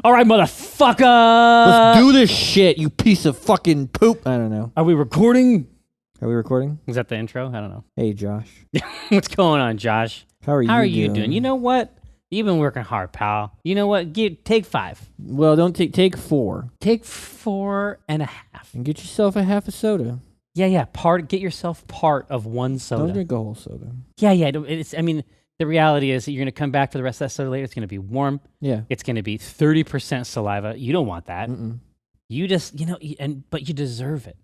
All right, motherfucker. Let's do this shit, you piece of fucking poop. I don't know. Are we recording? Are we recording? Is that the intro? I don't know. Hey, Josh. What's going on, Josh? How are you doing? You know what? You've been working hard, pal. You know what? Take 5. Well, don't take 4. Take 4.5. And get yourself a half a soda. Yeah. Get yourself part of one soda. Don't drink a whole soda. Yeah. The reality is that you're going to come back for the rest of that soda later. It's going to be warm. Yeah. It's going to be 30% saliva. You don't want that. Mm-mm. You just, but you deserve it.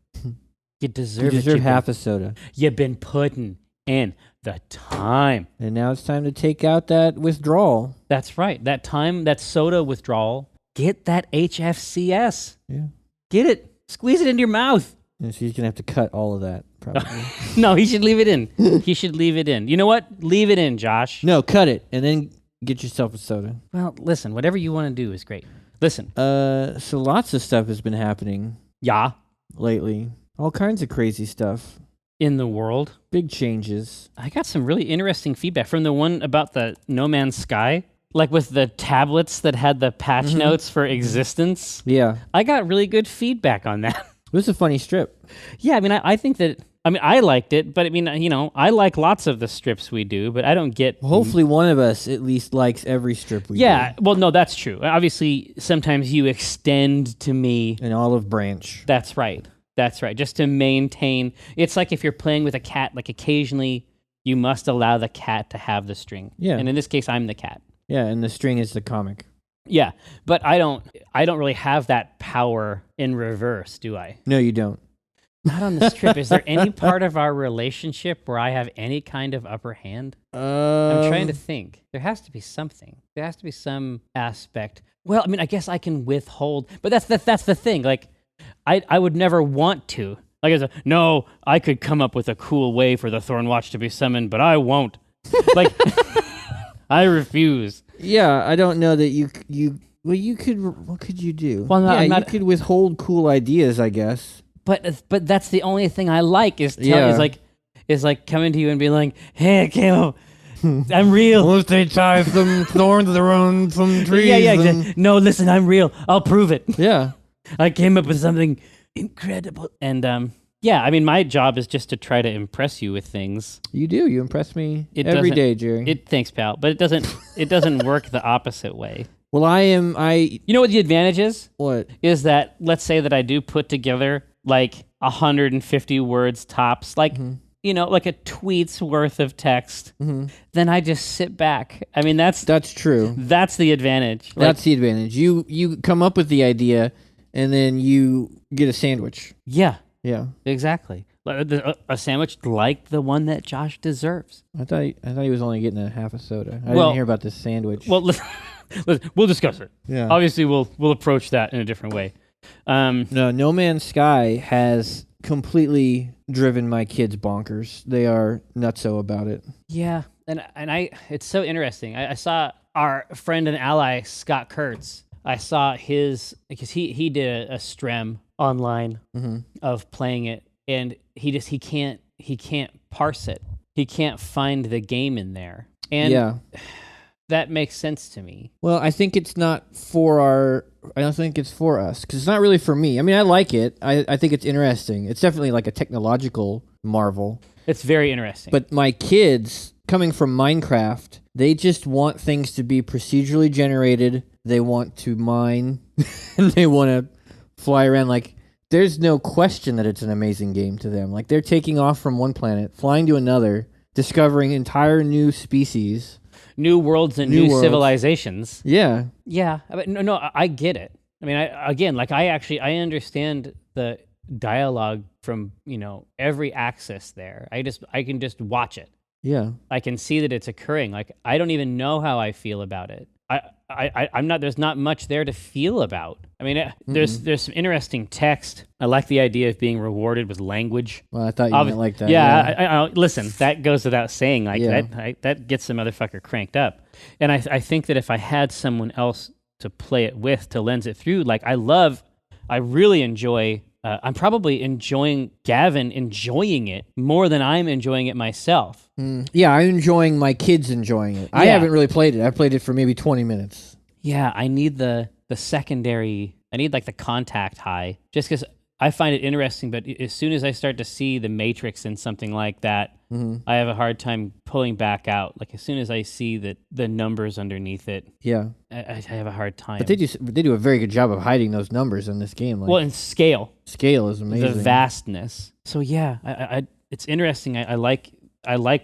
You deserve half a soda. You've been putting in the time. And now it's time to take out that withdrawal. That's right. That time, that soda withdrawal. Get that HFCS. Yeah. Get it. Squeeze it into your mouth. And so he's going to have to cut all of that, probably. No, he should leave it in. He should leave it in. You know what? Leave it in, Josh. No, cut it, and then get yourself a soda. Well, listen, whatever you want to do is great. Listen. So lots of stuff has been happening. Yeah. Lately. All kinds of crazy stuff. In the world. Big changes. I got some really interesting feedback from the one about the No Man's Sky. Like with the tablets that had the patch notes for existence. Yeah. I got really good feedback on that. It was a funny strip. Yeah, I think that... I liked it, but I like lots of the strips we do, but I don't get... Hopefully one of us at least likes every strip we do. Yeah, well, no, that's true. Obviously, sometimes you extend to me... An olive branch. That's right. Just to maintain... It's like if you're playing with a cat, like occasionally you must allow the cat to have the string. Yeah. And in this case, I'm the cat. Yeah, and the string is the comic. Yeah, but I don't really have that power in reverse, do I? No, you don't. Not on the strip. Is there any part of our relationship where I have any kind of upper hand? I'm trying to think. There has to be something. There has to be some aspect. Well, I guess I can withhold, but that's the thing. Like, I would never want to. Like, no, I could come up with a cool way for the Thornwatch to be summoned, but I won't. Like, I refuse. Yeah, I don't know that you could. What could you do? Well, no, you could withhold cool ideas, I guess. But that's the only thing I like is like coming to you and being like, hey, Caleb, I'm real. Once they tie some thorns around some trees. Yeah, exactly. No, listen, I'm real. I'll prove it. Yeah. I came up with something incredible. And my job is just to try to impress you with things. You do. You impress me every day, Jerry. Thanks, pal. But it doesn't work the opposite way. Well, You know what the advantage is? What? Is that, let's say that I do put together like 150 words tops, like, like a tweet's worth of text. Mm-hmm. Then I just sit back. That's true. That's the advantage. That's the advantage. You come up with the idea, and then you get a sandwich. Yeah. Yeah. Exactly. A sandwich like the one that Josh deserves. I thought he was only getting a half a soda. I didn't hear about this sandwich. Well, listen, we'll discuss it. Yeah. Obviously, we'll approach that in a different way. No Man's Sky has completely driven my kids bonkers. They are nutso about it. Yeah, and it's so interesting. I saw our friend and ally Scott Kurtz. I saw his, because he did a strem online of playing it, and he can't parse it. He can't find the game in there, and that makes sense to me. Well, I think it's not I don't think it's for us, because it's not really for me. I like it. I think it's interesting. It's definitely like a technological marvel. It's very interesting. But my kids, coming from Minecraft, they just want things to be procedurally generated. They want to mine, and they want to fly around. Like, there's no question that it's an amazing game to them. Like, they're taking off from one planet, flying to another, discovering entire new species. New worlds and new civilizations. Yeah. Yeah. No, I get it. I understand the dialogue from, every axis there. I can just watch it. Yeah. I can see that it's occurring. Like, I don't even know how I feel about it. There's not much there to feel about. There's some interesting text. I like the idea of being rewarded with language. Well, I thought you meant like that. Yeah. Listen, that goes without saying. That gets the motherfucker cranked up. And I think that if I had someone else to play it with, to lens it through, I really enjoy. I'm probably enjoying Gavin enjoying it more than I'm enjoying it myself. Yeah, I'm enjoying my kids enjoying it. I haven't really played it. I played it for maybe 20 minutes. Yeah, I need the the secondary. I need like the contact high, just because I find it interesting. But as soon as I start to see the matrix in something like that, I have a hard time pulling back out. Like as soon as I see the numbers underneath it, I have a hard time. But they do a very good job of hiding those numbers in this game. Like, well, in scale is amazing. The vastness. So yeah, I it's interesting. I like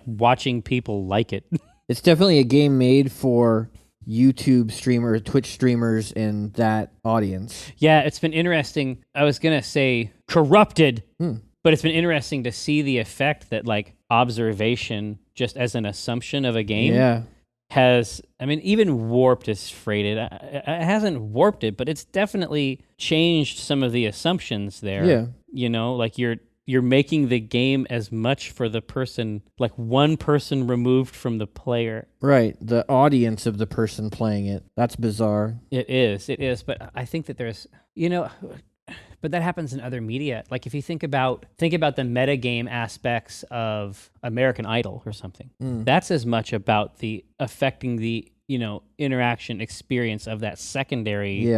watching people like it. It's definitely a game made for YouTube streamers, Twitch streamers, and that audience. Yeah, it's been interesting. I was gonna say corrupted, but it's been interesting to see the effect that like observation, just as an assumption of a game, has. I mean, even warped is freighted. It hasn't warped it, but it's definitely changed some of the assumptions there. Yeah, you know, like you're making the game as much for the person, like one person removed from the player. Right, the audience of the person playing it. That's bizarre. It is. But I think that there's, but that happens in other media. Like if you think about the metagame aspects of American Idol or something, that's as much about the affecting the, interaction experience of that secondary,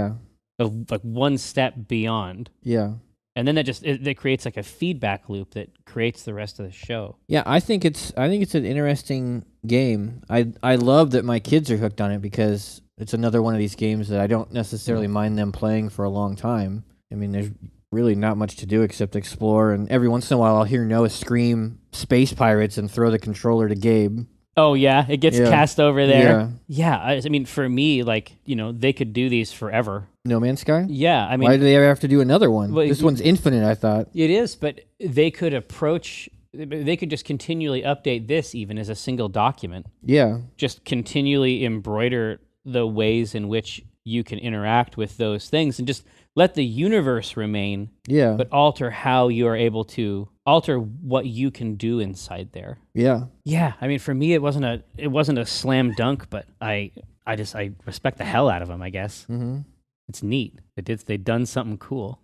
of like one step beyond. Yeah. And then that creates like a feedback loop that creates the rest of the show. Yeah, I think it's an interesting game. I love that my kids are hooked on it because it's another one of these games that I don't necessarily mind them playing for a long time. I mean, there's really not much to do except explore, and every once in a while I'll hear Noah scream "Space Pirates" and throw the controller to Gabe. Oh yeah, it gets cast over there. Yeah. I mean, for me, like they could do these forever. No Man's Sky? Yeah, I mean, why do they ever have to do another one? Well, this one's infinite, I thought. It is, but they could just continually update this even as a single document. Yeah. Just continually embroider the ways in which you can interact with those things and just let the universe remain. Yeah. But alter how you are able to alter what you can do inside there. Yeah. Yeah. I mean, for me, it wasn't a slam dunk, but I respect the hell out of them, I guess. Mm-hmm. It's neat. They've done something cool.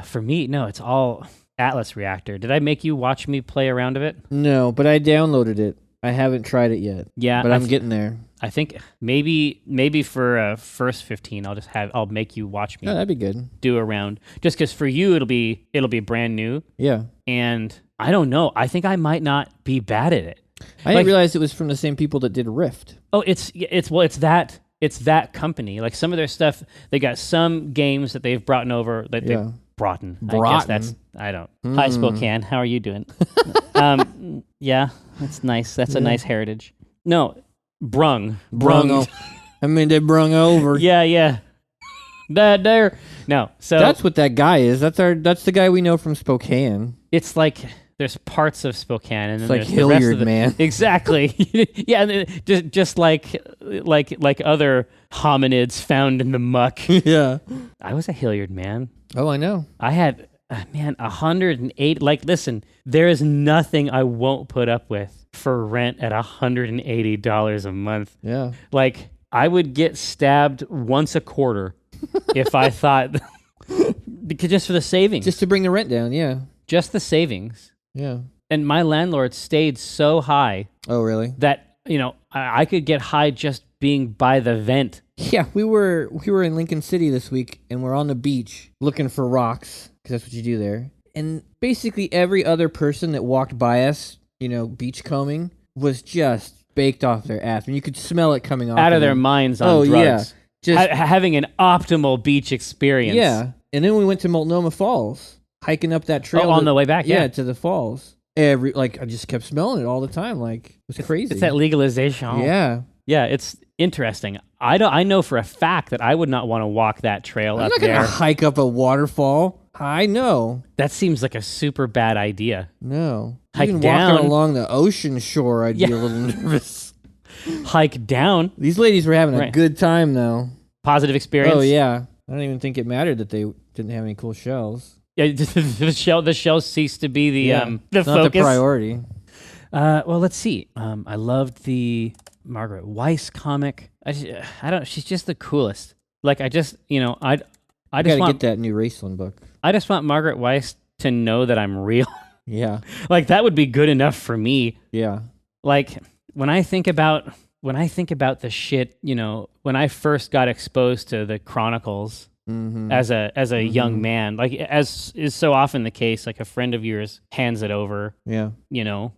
For me, no, it's all Atlas Reactor. Did I make you watch me play around of it? No, but I downloaded it. I haven't tried it yet. Yeah, but I'm getting there. I think maybe for first 15, I'll make you watch me. Oh, that'd be good. Do a round, just because for you it'll be brand new. Yeah, and I don't know. I think I might not be bad at it. I didn't realize it was from the same people that did Rift. Oh, it's that company. Like some of their stuff, they got some games that they've brought over that they've brought in. I guess I don't. Hi Spokane, how are you doing? Yeah, that's nice. That's a nice heritage. No, brung. I mean, they brung over. Yeah. That there. No, so that's what that guy is. That's the guy we know from Spokane. It's like there's parts of Spokane, and it's then like Hilliard, man. Exactly. Yeah, just like other hominids found in the muck. Yeah, I was a Hilliard man. Oh, I know. I had 108. Like, listen, there is nothing I won't put up with for rent at $180 a month. Yeah, like I would get stabbed once a quarter if I thought, because just for the savings, just to bring the rent down. Yeah, just the savings. Yeah. And my landlord stayed so high. Oh, really? That, I could get high just being by the vent. Yeah, we were in Lincoln City this week, and we're on the beach looking for rocks, because that's what you do there. And basically every other person that walked by us, beachcombing, was just baked off their ass. I mean, you could smell it coming off out of their minds on drugs. Yeah. Just having an optimal beach experience. Yeah. And then we went to Multnomah Falls, hiking up that trail. On the way back, yeah. To the falls. I just kept smelling it all the time. Like, it was crazy. It's that legalization. Yeah. Yeah, it's interesting. I know for a fact that I would not want to walk that trail up there. I'm not going to hike up a waterfall. I know. That seems like a super bad idea. No. Hike even down. Walking along the ocean shore, I'd be a little nervous. Hike down. These ladies were having a good time, though. Positive experience. Oh, yeah. I don't even think it mattered that they didn't have any cool shells. Yeah, the shells ceased to be the focus. Not the priority. Well, let's see. I loved the Margaret Weiss comic. I don't. She's just the coolest. Like I just want to get that new Raceland book. I just want Margaret Weiss to know that I'm real. Yeah. Like that would be good enough for me. Yeah. Like when I think about when I think about the shit, when I first got exposed to the Chronicles as a young man, like as is so often the case, like a friend of yours hands it over. Yeah.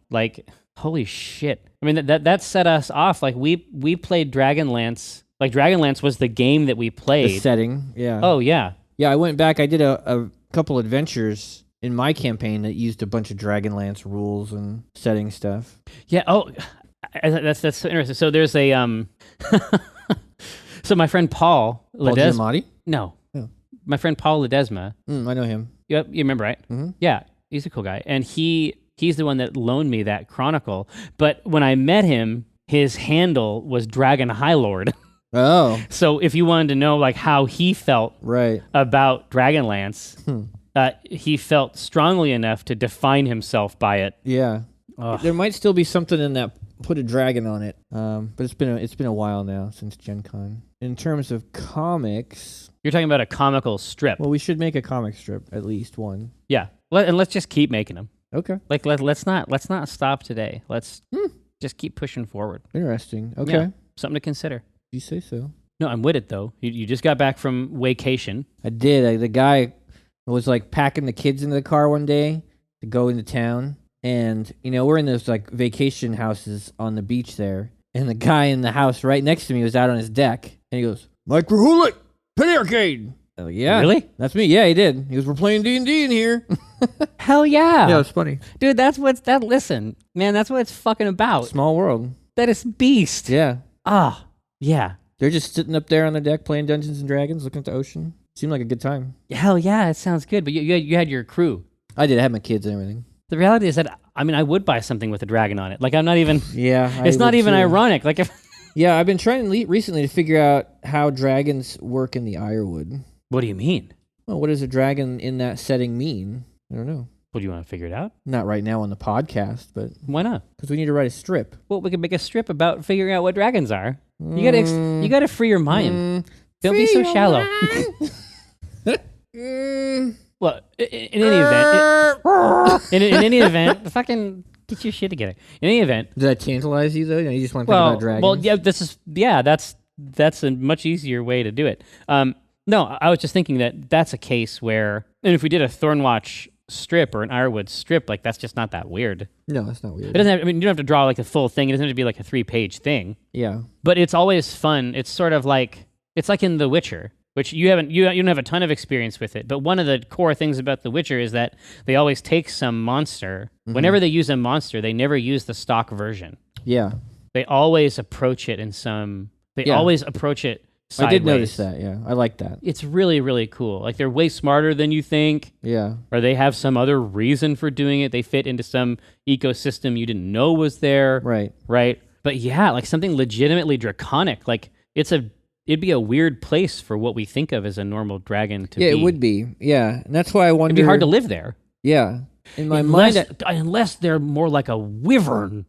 Like holy shit. I mean that set us off. Like we played Dragonlance. Like Dragonlance was the game that we played. The setting. Yeah. Oh yeah. Yeah, I went back. I did a couple adventures in my campaign that used a bunch of Dragonlance rules and setting stuff. Yeah. Oh, that's so interesting. So there's a so my friend Paul Ledesma. Giamatti? No. Oh. My friend Paul Ledesma. I know him. Yep, you remember, right? Mm-hmm. Yeah, he's a cool guy, and he's the one that loaned me that Chronicle. But when I met him, his handle was Dragon High Lord. Oh. So if you wanted to know like how he felt Right. about Dragonlance, he felt strongly enough to define himself by it. Yeah. Ugh. There might still be something in that. Put a dragon on it. But it's been a while now since Gen Con. In terms of comics, You're talking about a comical strip. well, we should make a comic strip, at least one. Yeah, and let's just keep making them. Okay. Like let's not stop today. Let's just keep pushing forward. Interesting. Okay. Yeah, something to consider. You say so. No, I'm with it though. You just got back from vacation. I did. The guy was like packing the kids into the car one day to go into town. And, we're in those like vacation houses on the beach there. And the guy in the house right next to me was out on his deck. And he goes, Mike Rahulik, Penny Arcade. I'm like, yeah. Really? That's me. Yeah, he did. He goes, we're playing D&D in here. Hell yeah. Yeah, it's funny. Dude, listen, man, that's what it's fucking about. Small world. That is beast. Yeah. Ah, yeah. They're just sitting up there on the deck playing Dungeons and Dragons, looking at the ocean. Seemed like a good time. Hell yeah, it sounds good. But you had your crew. I did. I had my kids and everything. The reality is that, I would buy something with a dragon on it. Like, I'm not even... Yeah, it's not even ironic. Like, if... Yeah, I've been trying recently to figure out how dragons work in the Ironwood. What do you mean? Well, what does a dragon in that setting mean? I don't know. Well, do you want to figure it out? Not right now on the podcast, but... Why not? Because we need to write a strip. Well, we could make a strip about figuring out what dragons are. You gotta free your mind. Don't be so shallow. Well, in any event, in any event, fucking get your shit together. In any event, did that tantalize you though? You just want to think about dragons? Well, yeah, that's a much easier way to do it. No, I was just thinking that's a case where, and if we did a Thornwatch strip or an Ironwood strip, like that's just not that weird. No, that's not weird. It doesn't have, you don't have to draw like a full thing. It doesn't have to be like a 3-page thing. Yeah, but it's always fun. It's sort of like in The Witcher, which you don't have a ton of experience with it. But one of the core things about The Witcher is that they always take some monster. Whenever they use a monster, they never use the stock version. Yeah, they always approach it always approach it sideways. I did notice that. Yeah, I like that. It's really, really cool. Like they're way smarter than you think. Yeah, or they have some other reason for doing it. They fit into some ecosystem you didn't know was there. Right. But yeah, like something legitimately draconic. Like it'd be a weird place for what we think of as a normal dragon to be. Yeah, it would be. Yeah, and that's why I wonder. It'd be hard to live there. Yeah, in my mind, unless they're more like a wyvern.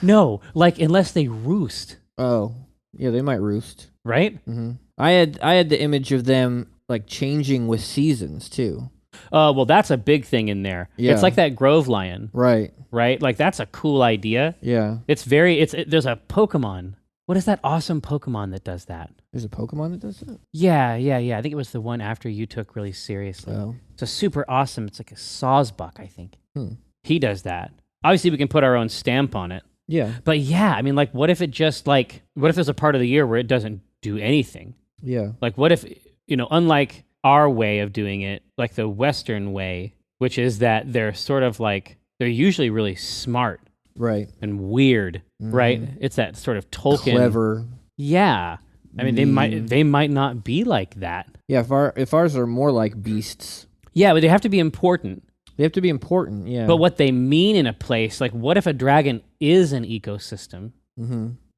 No, like unless they roost. Oh, yeah, they might roost. Right? Mm-hmm. I had the image of them like changing with seasons too. Well, that's a big thing in there. Yeah. It's like that Grove Lion. Right. Like that's a cool idea. Yeah. There's a Pokemon. What is that awesome Pokemon that does that? There's a Pokemon that does that? Yeah. I think it was the one after you took really seriously. Oh. It's a super awesome. It's like a Sawsbuck, I think. He does that. Obviously, we can put our own stamp on it. Yeah. But yeah, I mean, like, what if there's a part of the year where it doesn't do anything? Yeah. Like, what if, unlike our way of doing it, like the Western way, which is that they're sort of like, they're usually really smart. Right. And weird, right? It's that sort of Tolkien. Clever. Yeah. I mean, they might not be like that. Yeah, if ours are more like beasts. Yeah, but they have to be important. They have to be important, yeah. But what they mean in a place, like what if a dragon is an ecosystem,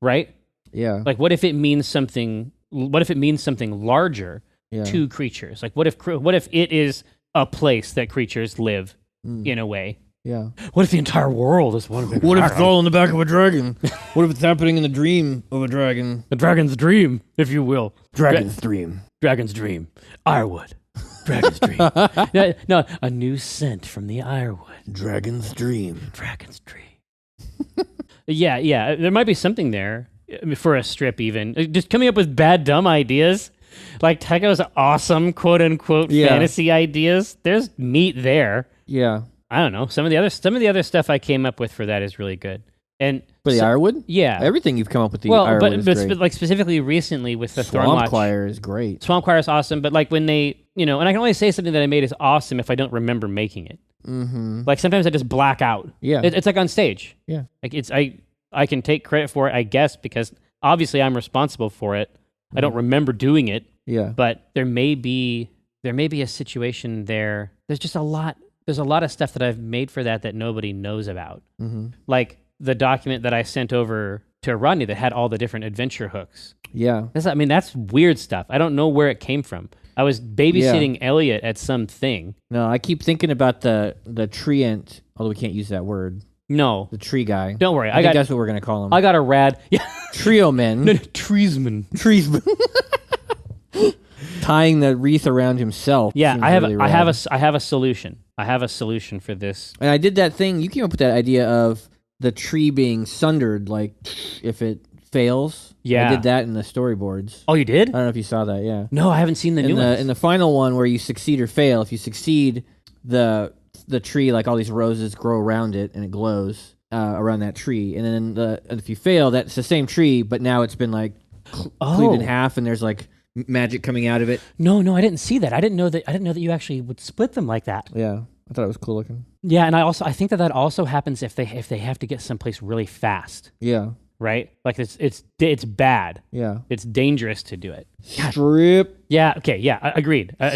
right? Yeah. Like what if it means something larger to creatures? Like what if it is a place that creatures live in a way? Yeah. What if the entire world is one big What if it's all in the back of a dragon? What if it's happening in the dream of a dragon? The dragon's dream, if you will. Dragon's dream. Dragon's dream. Ironwood. Dragon's dream. No, a new scent from the Ironwood. Dragon's dream. Dragon's dream. Yeah. There might be something there for a strip, even just coming up with bad, dumb ideas, like Tycho's awesome quote unquote fantasy ideas. There's meat there. Yeah. I don't know. Some of the other stuff I came up with for that is really good. And for the Ironwood? Yeah. Everything you've come up with the Ironwood is great. Like specifically recently with the Swamp Thornwatch. Choir is great. Swamp Choir is awesome, but like when they, and I can only say something that I made is awesome if I don't remember making it. Mm-hmm. Like sometimes I just black out. Yeah. It's like on stage. Yeah. Like I can take credit for it, I guess, because obviously I'm responsible for it. I don't remember doing it. Yeah. But there may be a situation there. There's just a lot of stuff that I've made for that nobody knows about. Mm-hmm. Like the document that I sent over to Rodney that had all the different adventure hooks. Yeah. That's weird stuff. I don't know where it came from. I was babysitting Elliot at something. No, I keep thinking about the treant, although we can't use that word. No. The tree guy. Don't worry. I think that's what we're going to call him. I got a rad... Trio men. No, treesman. Tying the wreath around himself. Yeah, I have a solution. I have a solution for this. And I did that thing. You came up with that idea of the tree being sundered, like if it fails. Yeah, I did that in the storyboards. Oh, you did? I don't know if you saw that. Yeah. No, I haven't seen the new ones. In the final one, where you succeed or fail, if you succeed, the tree, like all these roses, grow around it, and it glows around that tree. And then if you fail, that's the same tree, but now it's been like cleaved in half, and there's like magic coming out of it. No, I didn't see that. I didn't know that you actually would split them like that. Yeah, I thought it was cool looking. Yeah, and I think that also happens if they have to get someplace really fast. Yeah. Right? Like it's bad. Yeah. It's dangerous to do it. Strip. Yeah. Okay. Yeah. Agreed. I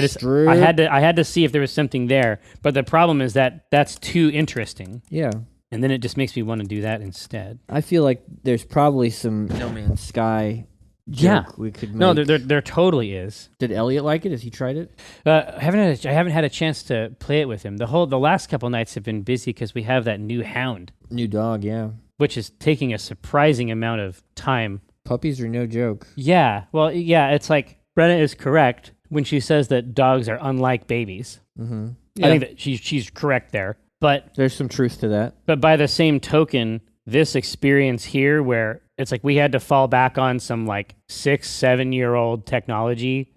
had to see if there was something there, but the problem is that that's too interesting. Yeah. And then it just makes me want to do that instead. I feel like there's probably some No Man's Sky joke we could make. No, there totally is. Did Elliot like it? Has he tried it? I haven't had a chance to play it with him. The last couple nights have been busy because we have that new hound. New dog, yeah. Which is taking a surprising amount of time. Puppies are no joke. Yeah. Well, yeah, it's like Brenna is correct when she says that dogs are unlike babies. Mm-hmm. Yeah. I think that she's correct there. But there's some truth to that. But by the same token, this experience here where it's like we had to fall back on some like 6-7-year-old technology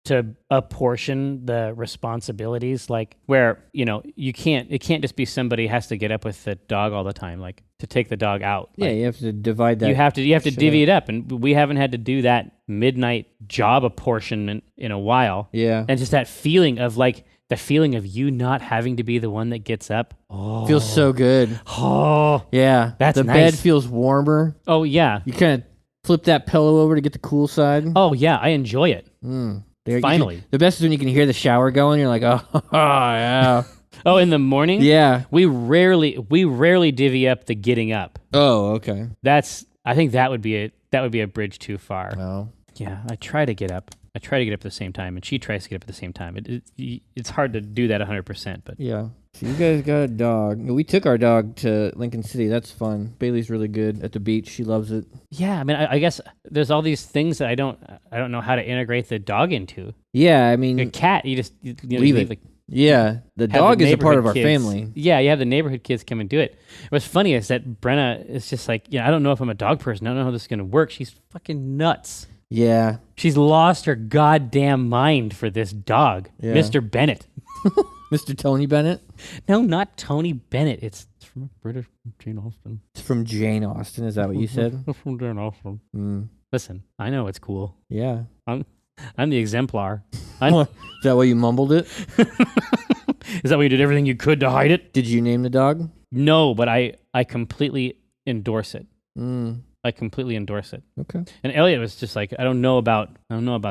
to apportion the responsibilities, like where it can't just be somebody has to get up with the dog all the time, like to take the dog out. Yeah, you have to divide that. You have to divvy it up, and we haven't had to do that midnight job apportionment in a while. Yeah, and just that feeling of like the feeling of you not having to be the one that gets up. Feels so good. Oh, yeah, that's the nice. bed feels warmer. Oh yeah, you kind of flip that pillow over to get the cool side. Oh yeah, I enjoy it. Finally, the best is when you can hear the shower going. You're like, oh yeah. Oh, in the morning? Yeah. We rarely divvy up the getting up. Oh, okay. I think that would be a bridge too far. No. Yeah, I try to get up at the same time, and she tries to get up at the same time. It's hard to do that 100%, but yeah. So you guys got a dog. We took our dog to Lincoln City. That's fun. Bailey's really good at the beach. She loves it. Yeah, I mean, I guess there's all these things that I don't know how to integrate the dog into. Yeah, I mean, a cat, you leave it. Like, yeah, the dog is a part of our family. Yeah, you have the neighborhood kids come and do it. What's funny is that Brenna is just like, I don't know if I'm a dog person. I don't know how this is going to work. She's fucking nuts. Yeah. She's lost her goddamn mind for this dog, Mr. Bennett. Mr. Tony Bennett? No, not Tony Bennett. It's from British Jane Austen. It's from Jane Austen. Is that what you said? It's from Jane Austen. Listen, I know it's cool. Yeah. I'm the exemplar. Is that why you mumbled it? Is that why you did everything you could to hide it? Did you name the dog? No, but I completely endorse it. I completely endorse it. Okay. And Elliot was just like, I don't know about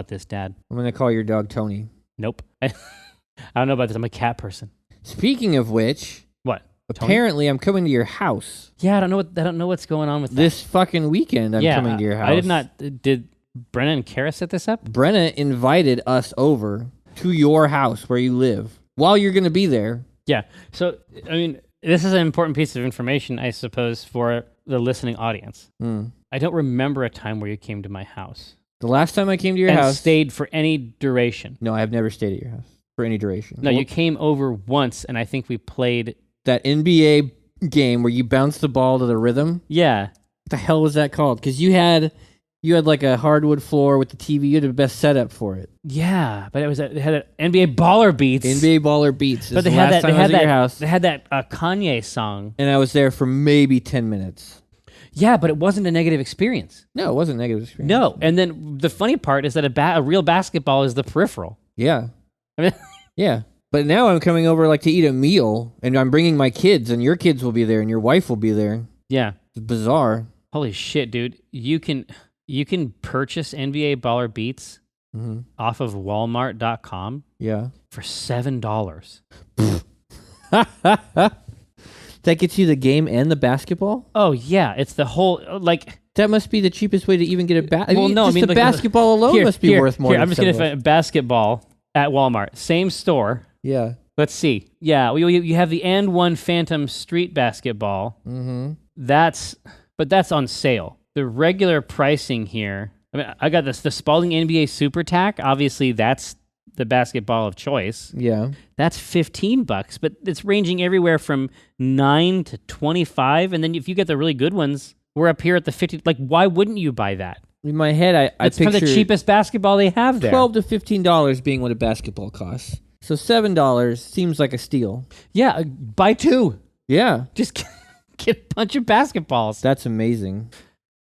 this, Dad. I'm gonna call your dog Tony. Nope. I don't know about this. I'm a cat person. Speaking of which, what? Apparently, Tony? I'm coming to your house. Yeah, I don't know what's going on with that. This fucking weekend. I'm coming to your house. I did not. Did Brenna and Kara set this up? Brenna invited us over to your house where you live while you're gonna be there. Yeah. So I mean, this is an important piece of information, I suppose, for the listening audience. I don't remember a time where you came to my house. The last time I came to your house, stayed for any duration. No, I have never stayed at your house for any duration. No, you came over once, and I think we played that NBA game where you bounce the ball to the rhythm. Yeah. What the hell was that called? Because you had like a hardwood floor with the TV. You had the best setup for it. Yeah, but it had NBA Baller Beats. NBA Baller Beats. But they had that. They had that Kanye song. And I was there for maybe 10 minutes. Yeah, but it wasn't a negative experience. No, it wasn't a negative experience. No, and then the funny part is that a real basketball is the peripheral. Yeah. I mean, yeah. But now I'm coming over like to eat a meal, and I'm bringing my kids, and your kids will be there, and your wife will be there. Yeah. It's bizarre. Holy shit, dude! You can purchase NBA Baller Beats off of Walmart.com. Yeah. For $7. That gets you the game and the basketball? Oh yeah, it's the whole like. That must be the cheapest way to even get a Well, no, I mean the basketball alone must be worth more. I'm just gonna find a basketball at Walmart, same store. Yeah. Let's see. Yeah, you have the And One Phantom Street basketball. Mm-hmm. That's on sale. The regular pricing here. I mean, I got the Spalding NBA Super Tack. Obviously, that's the basketball of choice. Yeah. That's $15, but it's ranging everywhere from $9 to $25. And then if you get the really good ones, we're up here at the $50. Like, why wouldn't you buy that? In my head, I picture the cheapest basketball they have there. $12 to $15 being what a basketball costs. So $7 seems like a steal. Yeah, buy two. Yeah. Just get a bunch of basketballs. That's amazing.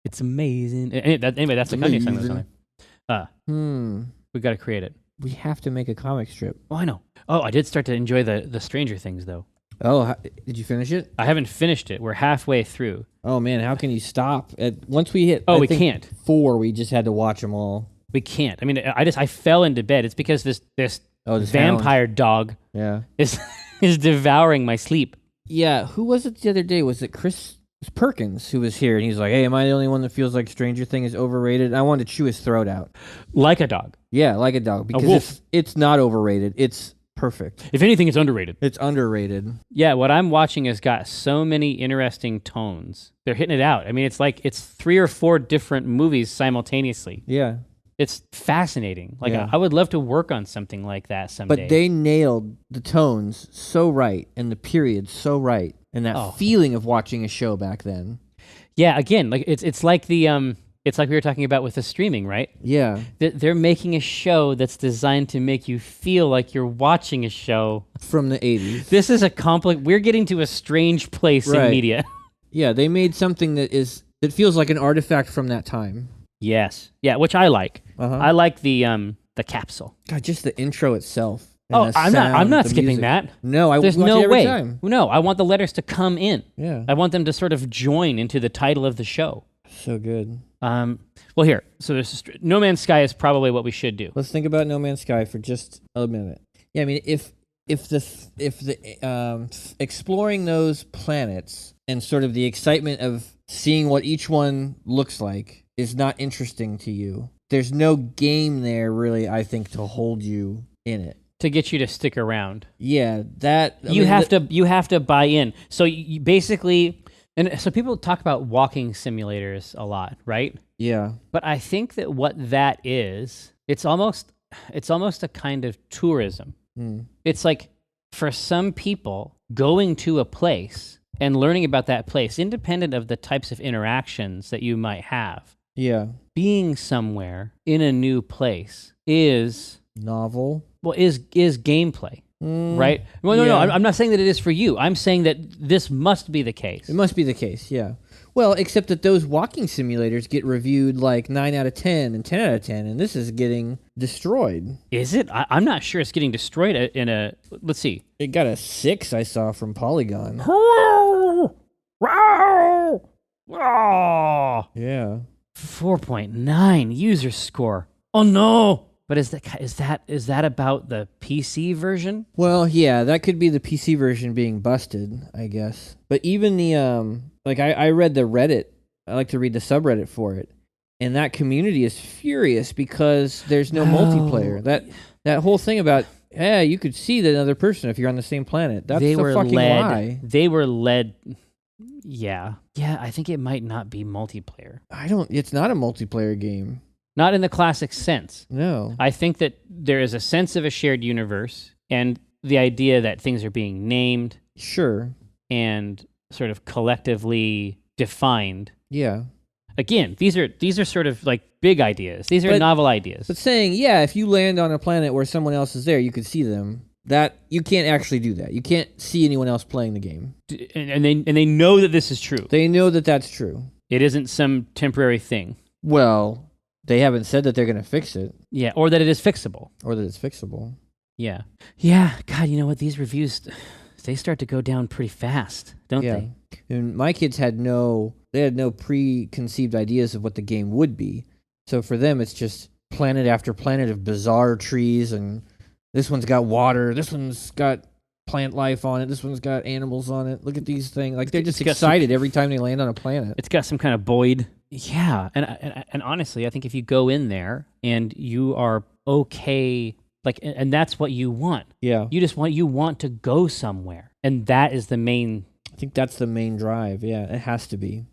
It's amazing. Anyway, that's a Kanye song. We got to create it. We have to make a comic strip. Oh, I know. Oh, I did start to enjoy the Stranger Things, though. Oh, did you finish it? I haven't finished it. We're halfway through. Oh, man, how can you stop? Once we hit we can't. 4, we just had to watch them all. We can't. I mean, I fell into bed. It's because this vampire dog is devouring my sleep. Yeah, who was it the other day? Was it Chris Perkins who was here? And he's like, hey, am I the only one that feels like Stranger Things is overrated? And I wanted to chew his throat out. Like a dog. Yeah, like a dog. Because it's not overrated. It's perfect. If anything, it's underrated. It's underrated. Yeah, what I'm watching has got so many interesting tones. They're hitting it out. I mean, it's like it's 3 or 4 different movies simultaneously. Yeah. It's fascinating. Like, I would love to work on something like that someday. But they nailed the tones so right and the period so right and that feeling of watching a show back then. Yeah, again, like it's like it's like we were talking about with the streaming, right? Yeah. They're making a show that's designed to make you feel like you're watching a show from the 80s. This is we're getting to a strange place in media. Yeah, they made something that feels like an artifact from that time. Yes. Yeah, which I like. I like the capsule. God, just the intro itself. Oh, I'm not skipping music. That. No, there's no every way. Time. No, I want the letters to come in. Yeah. I want them to sort of join into the title of the show. So good. Well, here. So there's No Man's Sky is probably what we should do. Let's think about No Man's Sky for just a minute. Yeah, I mean, if the exploring those planets and sort of the excitement of seeing what each one looks like is not interesting to you, there's no game there really, I think, to hold you in it. To get you to stick around. Yeah, that... You have to buy in. So you basically... And so people talk about walking simulators a lot, right? Yeah. But I think that what that is, it's almost a kind of tourism. It's like, for some people, going to a place and learning about that place, independent of the types of interactions that you might have. Yeah. Being somewhere in a new place is... novel. Well, is gameplay. Right? Well, no, I'm not saying that it is for you. I'm saying that this must be the case. It must be the case, yeah. Well, except that those walking simulators get reviewed like 9 out of 10 and 10 out of 10, and this is getting destroyed. Is it? I'm not sure it's getting destroyed in a... Let's see. It got a 6, I saw, from Polygon. Yeah. 4.9 user score. Oh, no! But is that about the PC version? Well, yeah, that could be the PC version being busted, I guess. But even the I read the Reddit. I like to read the subreddit for it, and that community is furious because there's no multiplayer. That whole thing about you could see the other person if you're on the same planet. That's a fucking lie. They were led. Yeah, I think it might not be multiplayer. It's not a multiplayer game. Not in the classic sense. No. I think that there is a sense of a shared universe and the idea that things are being named. Sure. And sort of collectively defined. Yeah. Again, these are sort of like big ideas. These are novel ideas. But saying, yeah, if you land on a planet where someone else is there, you could see them. That you can't actually do that. You can't see anyone else playing the game. And they know that this is true. They know that that's true. It isn't some temporary thing. Well, they haven't said that they're going to fix it. Yeah, or that it is fixable. Or that it's fixable. Yeah. Yeah, God, you know what? These reviews, they start to go down pretty fast, don't they? And my kids had no preconceived ideas of what the game would be. So for them, it's just planet after planet of bizarre trees, and this one's got water, this one's got plant life on it, this one's got animals on it. Look at these things. Like, they're just excited every time they land on a planet. It's got some kind of Boyd. Yeah, and honestly, I think if you go in there and you are okay, like, and that's what you want. Yeah. You want to go somewhere, and that is the main. I think that's the main drive. Yeah, it has to be.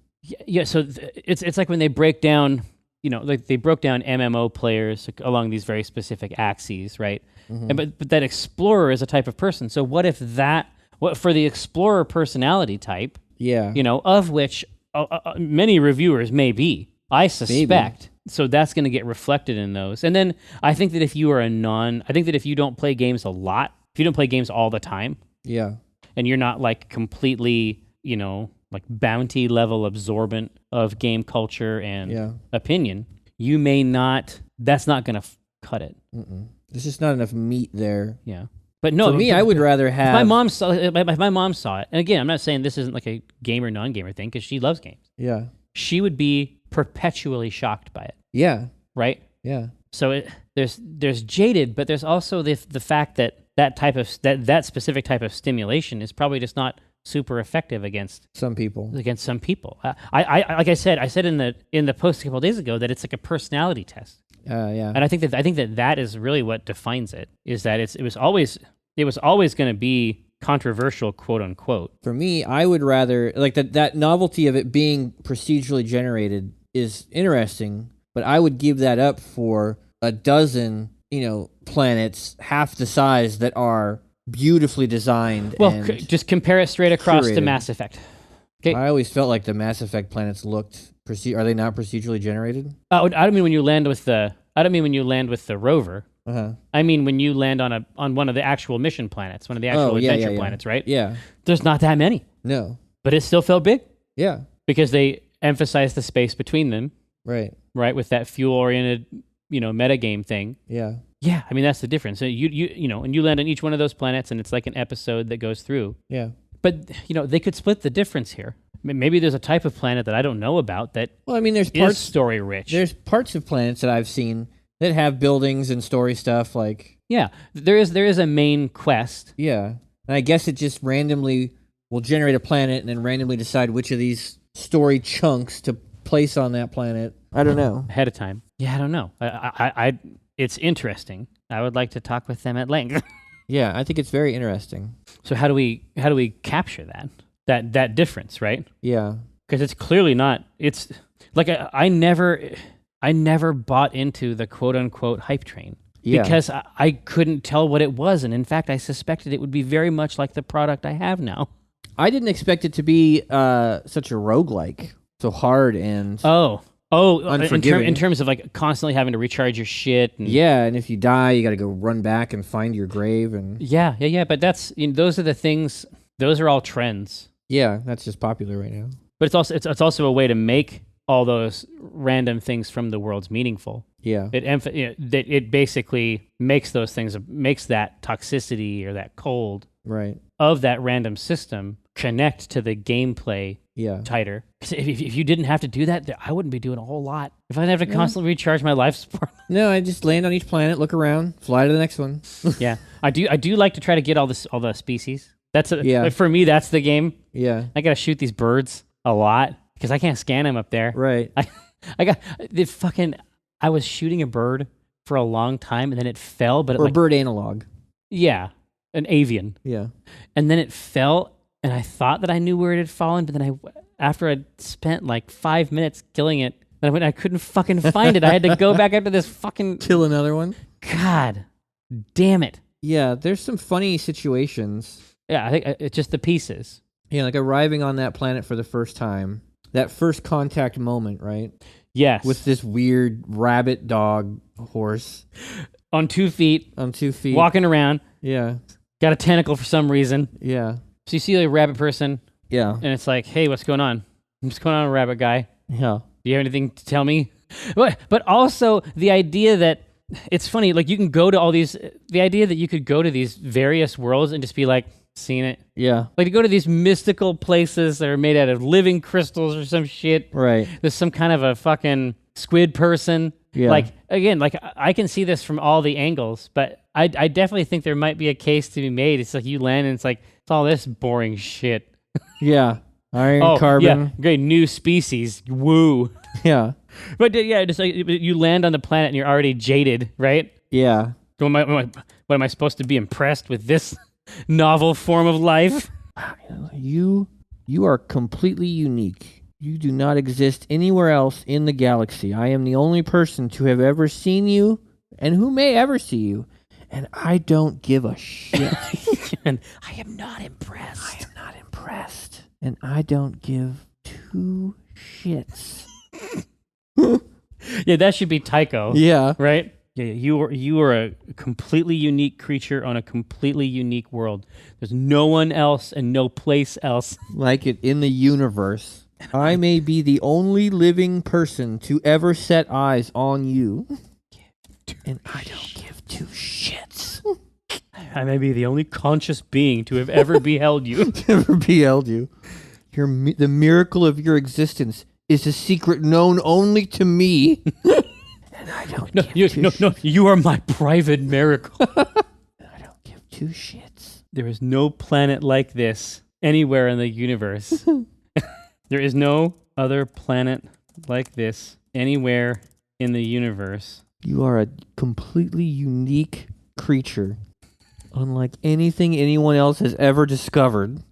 Yeah. So it's like when they break down, like they broke down MMO players along these very specific axes, right? Mm-hmm. And but that explorer is a type of person. So what for the explorer personality type? Yeah. Of which many reviewers may be, I suspect. Maybe. So that's going to get reflected in those. And then I think that if you don't play games a lot, if you don't play games all the time, yeah, and you're not like completely, like bounty level absorbent of game culture and opinion, you may not. That's not going to cut it. Mm-mm. There's just not enough meat there. Yeah. But no, for me, I would rather have. My mom saw it, and again, I'm not saying this isn't like a gamer non-gamer thing because she loves games. Yeah. She would be perpetually shocked by it. Yeah. Right. Yeah. So there's jaded, but there's also the fact that specific type of stimulation is probably just not super effective against some people. I like I said in the post a couple of days ago that it's like a personality test. Yeah. And I think that is really what defines it, is that it was always going to be controversial, quote unquote. For me, I would rather like that novelty of it being procedurally generated is interesting, but I would give that up for a dozen, planets half the size that are beautifully designed. Well, just compare it straight across to Mass Effect. Okay. I always felt like the Mass Effect planets looked. Are they not procedurally generated? I don't mean when you land with the rover. Uh-huh. I mean when you land on one of the actual mission planets, one of the actual adventure planets, right? Yeah. There's not that many. No. But it still felt big. Yeah. Because they emphasized the space between them. Right. Right, with that fuel-oriented, metagame thing. Yeah. Yeah, I mean that's the difference. So and you land on each one of those planets, and it's like an episode that goes through. Yeah. But they could split the difference here. Maybe there's a type of planet that I don't know about that. Well, I mean, there's parts story rich. There's parts of planets that I've seen that have buildings and story stuff. Like, yeah, there is a main quest. Yeah, and I guess it just randomly will generate a planet and then randomly decide which of these story chunks to place on that planet. I don't know ahead of time. Yeah, I don't know. I it's interesting. I would like to talk with them at length. Yeah, I think it's very interesting. So how do we capture that difference, right? Yeah, because it's clearly not. It's like I never bought into the quote unquote hype train because I couldn't tell what it was, and in fact, I suspected it would be very much like the product I have now. I didn't expect it to be such a roguelike, so hard and unforgiving. In terms of like constantly having to recharge your shit. And and if you die, you got to go run back and find your grave. And yeah. But that's those are the things. Those are all trends. Yeah, that's just popular right now. But it's also a way to make all those random things from the worlds meaningful. Yeah, it basically makes those things, makes that toxicity or that cold right of that random system connect to the gameplay tighter. Because if you didn't have to do that, I wouldn't be doing a whole lot. If I didn't have to constantly recharge my life support. No, I just land on each planet, look around, fly to the next one. Yeah, I do like to try to get all the species. For me, that's the game. Yeah, I gotta shoot these birds a lot because I can't scan them up there. Right. I was shooting a bird for a long time and then it fell, but a bird analog. Yeah, an avian. Yeah, and then it fell, and I thought that I knew where it had fallen, but then after I'd spent like 5 minutes killing it, I couldn't fucking find it. I had to go back after this fucking kill another one. God, damn it. Yeah, there's some funny situations. Yeah, I think it's just the pieces. Yeah, like arriving on that planet for the first time. That first contact moment, right? Yes. With this weird rabbit dog horse. On 2 feet. On 2 feet. Walking around. Yeah. Got a tentacle for some reason. Yeah. So you see a rabbit person. Yeah. And it's like, hey, what's going on? What's going on, rabbit guy? Yeah. Do you have anything to tell me? But also the idea that it's funny, like you can go to all these, the idea that you could go to these various worlds and just be like, seen it. Yeah. Like to go to these mystical places that are made out of living crystals or some shit. Right. There's some kind of a fucking squid person. Yeah. Like, again, like I can see this from all the angles, but I definitely think there might be a case to be made. It's like you land and it's like, it's all this boring shit. Yeah. Iron, carbon. Yeah, great, new species. Woo. Yeah. But yeah, just like you land on the planet and you're already jaded, right? Yeah. So what am I supposed to be impressed with this novel form of life? You are completely unique. You do not exist anywhere else in the galaxy. I am the only person to have ever seen you and who may ever see you. And I don't give a shit. And I am not impressed. I am not impressed. And I don't give 2 shits. Yeah, that should be Tycho. Yeah. Right? Yeah, you are a completely unique creature on a completely unique world. There's no one else and no place else like it in the universe. I may be the only living person to ever set eyes on you. And I don't give 2 shits. I may be the only conscious being to have ever beheld you. Ever beheld you. The miracle of your existence is a secret known only to me. And I don't give 2 shits. No, you are my private miracle. I don't give 2 shits. There is no planet like this anywhere in the universe. There is no other planet like this anywhere in the universe. You are a completely unique creature, unlike anything anyone else has ever discovered.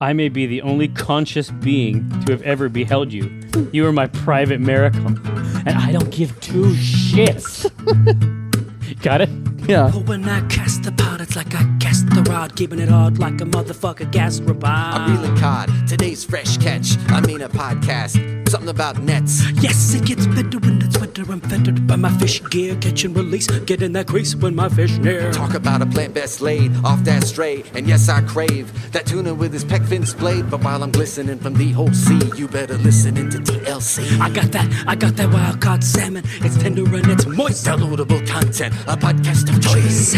I may be the only conscious being to have ever beheld you. You are my private miracle, and I don't give 2 shits. Got it? Yeah. But when I cast the pot, it's like I cast the rod, keeping it hard like a motherfucker gas robot. I'm reeling cod, today's fresh catch. I mean a podcast, something about nets. Yes, it gets better when it's winter. I'm fettered by my fish gear, catch and release. Get in that crease when my fish near. Talk about a plant best laid off that stray. And yes, I crave that tuna with his peck fin splayed. But while I'm glistening from the whole sea, you better listen into TLC. I got that wild caught salmon. It's tender and it's moist. Downloadable content, a podcast of choice.